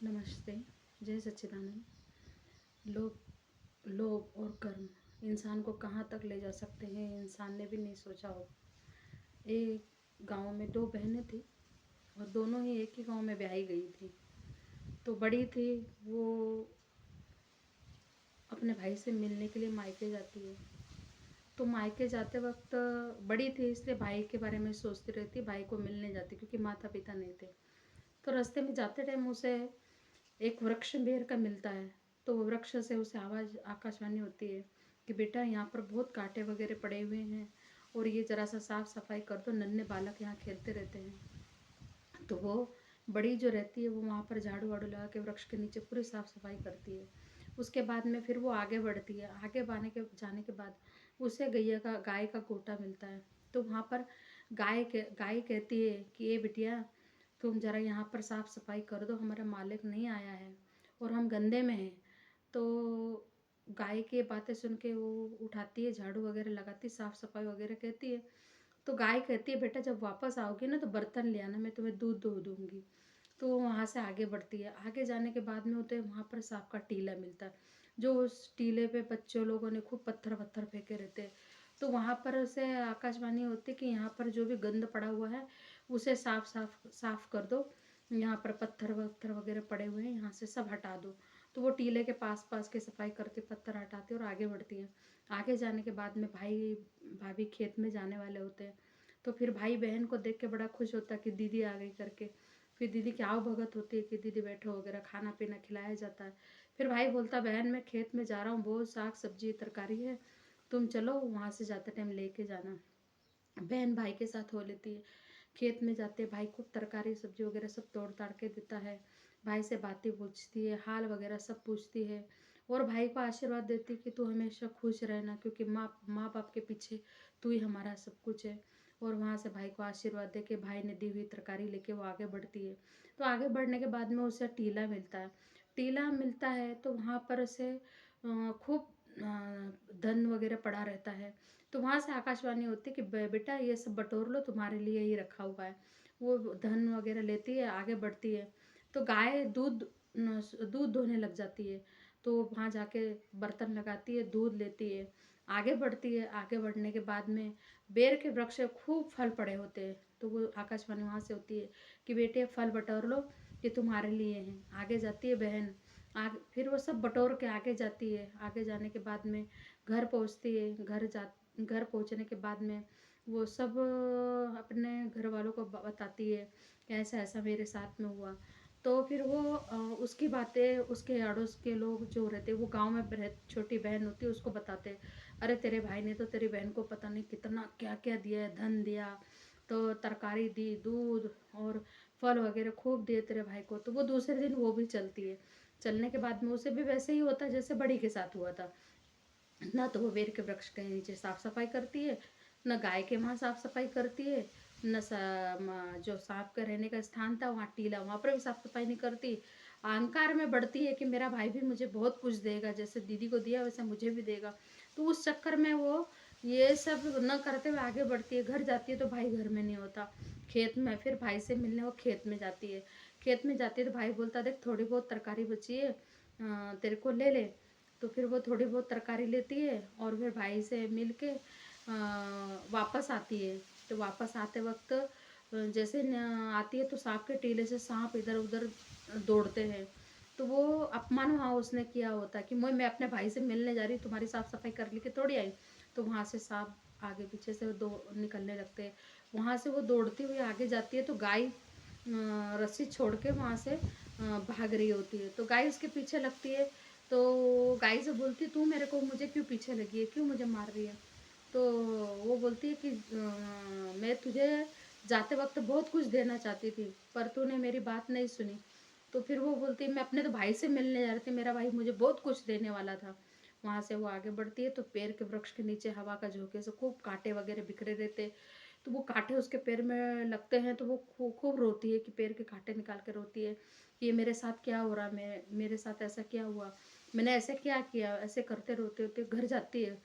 नमस्ते। जय सच्चिदानंद। लोभ लोभ और कर्म इंसान को कहाँ तक ले जा सकते हैं, इंसान ने भी नहीं सोचा होगा। एक गांव में दो बहनें थी और दोनों ही एक ही गांव में ब्याही गई थी। तो बड़ी थी, वो अपने भाई से मिलने के लिए मायके जाती है। तो मायके जाते वक्त बड़ी थी, इसलिए भाई के बारे में सोचती रहती, भाई को मिलने जाती क्योंकि माता पिता नहीं थे। तो रास्ते में जाते टाइम उसे एक वृक्ष बेर का मिलता है। तो वो वृक्ष से उसे आवाज़ आकाशवाणी होती है कि बेटा यहाँ पर बहुत कांटे वगैरह पड़े हुए हैं और ये ज़रा सा साफ सफाई कर दो, नन्हे बालक यहाँ खेलते रहते हैं। तो वो बड़ी जो रहती है वो वहाँ पर झाड़ू वाड़ू लगा के वृक्ष के नीचे पूरी साफ सफाई करती है। उसके बाद में फिर वो आगे बढ़ती है। आगे जाने के बाद उसे गाय का गोटा मिलता है। तो वहाँ पर गाय कहती है कि ये बिटिया, तुम ज़रा यहाँ पर साफ सफाई कर दो, हमारा मालिक नहीं आया है और हम गंदे में हैं। तो गाय की बातें सुन के वो उठाती है, झाड़ू वगैरह लगाती, साफ सफाई वगैरह कहती है। तो गाय कहती है बेटा जब वापस आओगे ना तो बर्तन ले आना, मैं तुम्हें दूध धो दूंगी। तो वो वहाँ से आगे बढ़ती है। आगे जाने के बाद में होते वहाँ पर सांप का टीला मिलता है। जो उस टीले पे बच्चों लोगों ने खूब पत्थर वत्थर फेंके रहते हैं। तो वहाँ पर उसे आकाशवाणी होती है कि यहाँ पर जो भी गंद पड़ा हुआ है उसे साफ साफ साफ कर दो। यहाँ पर पत्थर वत्थर वगैरह पड़े हुए हैं, यहाँ से सब हटा दो। तो वो टीले के पास पास की सफाई करती, पत्थर हटाती और आगे बढ़ती है। आगे जाने के बाद में भाई भाभी खेत में जाने वाले होते हैं। तो फिर भाई बहन को देख के बड़ा खुश होता है कि दीदी आ गई करके। फिर दीदी की आओ भगत होती है कि दीदी बैठो वगैरह, खाना पीना खिलाया जाता है। फिर भाई बोलता बहन मैं खेत में जा रहा हूँ, बहुत साग सब्जी तरकारी है, तुम चलो वहाँ से जाते टाइम लेके जाना। बहन भाई के साथ हो लेती है। खेत में जाते भाई खूब तरकारी सब्जी वगैरह सब तोड़ ताड़ के देता है। भाई से बातें पूछती है, हाल वगैरह सब पूछती है और भाई को आशीर्वाद देती है कि तू हमेशा खुश रहना, क्योंकि माँ माँ बाप के पीछे तू ही हमारा सब कुछ है। और वहाँ से भाई को आशीर्वाद दे के भाई ने दी हुई तरकारी लेके वो आगे बढ़ती है। तो आगे बढ़ने के बाद में उसे टीला मिलता है। टीला मिलता है तो वहाँ पर उसे खूब धन वगैरह पड़ा रहता है। तो वहाँ से आकाशवाणी होती है कि बेटा ये सब बटोर लो, तुम्हारे लिए ही रखा हुआ है। वो धन वगैरह लेती है, आगे बढ़ती है। तो गाय दूध धोने लग जाती है। तो वहाँ जाके बर्तन लगाती है, दूध लेती है, आगे बढ़ती है। आगे बढ़ने के बाद में बेर के वृक्ष में खूब फल पड़े होते हैं। तो वो आकाशवाणी वहाँ से होती है कि बेटे फल बटोर लो, ये तुम्हारे लिए हैं। आगे जाती है बहन, आगे फिर वो सब बटोर के आगे जाती है। आगे जाने के बाद में घर पहुँचती है। घर पहुँचने के बाद में वो सब अपने घर वालों को बताती है कि ऐसा ऐसा मेरे साथ में हुआ। तो फिर वो उसकी बातें उसके अड़ोस के लोग जो रहते वो गांव में छोटी बहन होती है उसको बताते, अरे तेरे भाई ने तो तेरी बहन को पता नहीं कितना क्या क्या दिया है, धन दिया, तो तरकारी दी, दूध और फल वगैरह खूब दिए तेरे भाई को। तो वो दूसरे दिन वो भी चलती है। चलने के बाद में उसे भी वैसे ही होता है जैसे बड़ी के साथ हुआ था। ना तो वो बेर के वृक्ष के नीचे साफ सफाई करती है, न गाय के वहाँ साफ सफाई करती है, जो सांप का रहने का स्थान था वहाँ टीला, वहाँ पर भी साफ सफाई नहीं करती। अहंकार में बढ़ती है कि मेरा भाई भी मुझे बहुत कुछ देगा, जैसे दीदी को दिया वैसे मुझे भी देगा। तो उस चक्कर में वो ये सब न करते हुए आगे बढ़ती है। घर जाती है तो भाई घर में नहीं होता, खेत में। फिर भाई से मिलने वो खेत में जाती है। खेत में जाती है तो भाई बोलता देख थोड़ी बहुत तरकारी बची है, तेरे को ले ले। तो फिर वो थोड़ी बहुत तरकारी लेती है और फिर भाई से मिल के वापस आती है। तो वापस आते वक्त जैसे आती है तो सांप के टीले से सांप इधर उधर दौड़ते हैं। तो वो अपमान वहाँ उसने किया होता है कि मैं अपने भाई से मिलने जा रही, तुम्हारी साफ सफाई कर ली कि थोड़ी आई। तो वहाँ से सांप आगे पीछे से दो निकलने लगते हैं। वहाँ से वो दौड़ती हुई आगे जाती है तो गाय रस्सी छोड़ के वहाँ से भाग रही होती है। तो गाय उसके पीछे लगती है। तो गाय से बोलती तू मेरे को मुझे क्यों पीछे लगी है, क्यों मुझे मार रही है। तो वो बोलती है कि मैं तुझे जाते वक्त बहुत कुछ देना चाहती थी पर तूने मेरी बात नहीं सुनी। तो फिर वो बोलती है मैं अपने तो भाई से मिलने जा रही थी, मेरा भाई मुझे बहुत कुछ देने वाला था। वहाँ से वो आगे बढ़ती है तो पेड़ के वृक्ष के नीचे हवा का झोंके से खूब कांटे वगैरह बिखरे रहते। तो वो कांटे उसके पैर में लगते हैं तो वो खूब रोती है कि पैर के कांटे निकाल के रोती है कि ये मेरे साथ क्या हो रहा, मेरे साथ ऐसा क्या हुआ, मैंने ऐसे क्या किया। ऐसे करते रोते रोते घर जाती है।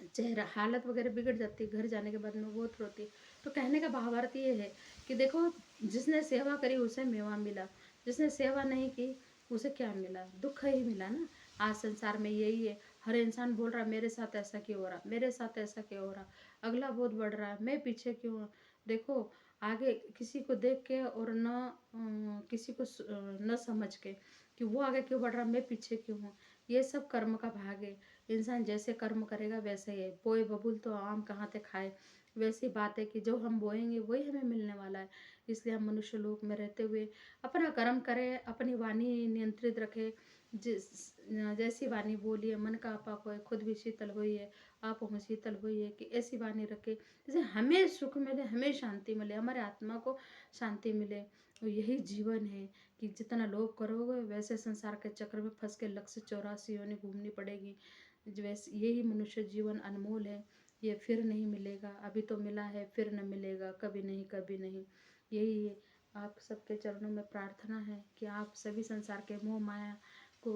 चेहरा हालत वगैरह बिगड़ जाती है। घर जाने के बाद में बहुत रोती है। तो कहने का भावार्थ ये है कि देखो, जिसने सेवा करी उसे मेवा मिला, जिसने सेवा नहीं की उसे क्या मिला, दुख ही मिला ना। आज संसार में यही है, हर इंसान बोल रहा है मेरे साथ ऐसा क्यों हो रहा, मेरे साथ ऐसा क्यों हो रहा, अगला बहुत बढ़ रहा है, मैं पीछे क्यों हूँ। देखो, आगे किसी को देख के और न किसी को न समझ के कि वो आगे क्यों बढ़ रहा, मैं पीछे क्यों हूँ, ये सब कर्म का भाग है। इंसान जैसे कर्म करेगा वैसे ही है। बोए बबूल तो आम कहाँ से खाए, वैसी बात है कि जो हम बोएंगे वही हमें मिलने वाला है। इसलिए हम मनुष्य लोक में रहते हुए अपना कर्म करें, अपनी वाणी नियंत्रित रखें। जिस जैसी वाणी बोलिए, मन का आपा होए, खुद भी शीतल हुई है, आप हूँ शीतल हुई है, कि ऐसी वाणी रखे जैसे हमें सुख मिले, हमें शांति मिले, हमारे आत्मा को शांति मिले। और यही जीवन है कि जितना लोभ करोगे वैसे संसार के चक्र में फंस के लक्ष्य 84 योनि घूमनी पड़ेगी। वैसे यही मनुष्य जीवन अनमोल है, ये फिर नहीं मिलेगा, अभी तो मिला है फिर न मिलेगा, कभी नहीं कभी नहीं। यही है। आप सबके चरणों में प्रार्थना है कि आप सभी संसार के को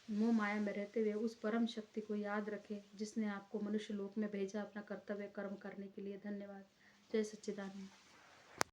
मोह माया में रहते हुए उस परम शक्ति को याद रखें जिसने आपको मनुष्य लोक में भेजा अपना कर्तव्य कर्म करने के लिए। धन्यवाद। जय सच्चिदानंद।